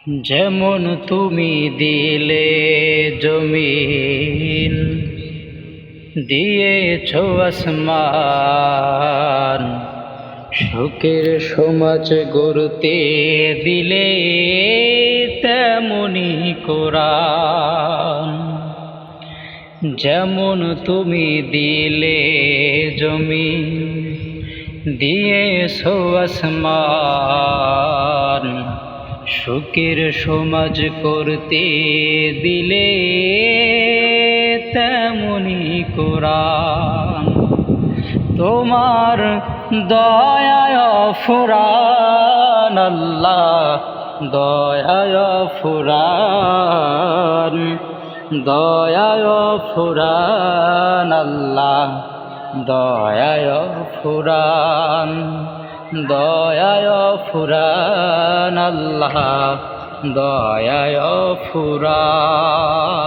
যেমন তুমি দিলে জমিন, দিয়েছ আসমান, সুখের সমাজ গড়তে দিলে তেমনি কোরআন। যেমন তুমি দিলে জমিন, দিয়েছ আসমান, সুখের সমাজ করতে দিলে তেমনি কোরআন। তোমার দয়ায় ফুরান আল্লাহ, দয়ায় ফুরান, দয়ায় ফুরান আল্লাহ, দয়ায় ফুরান, দয়ায় ফুরান আল্লাহ, দয়ায় ফুরান।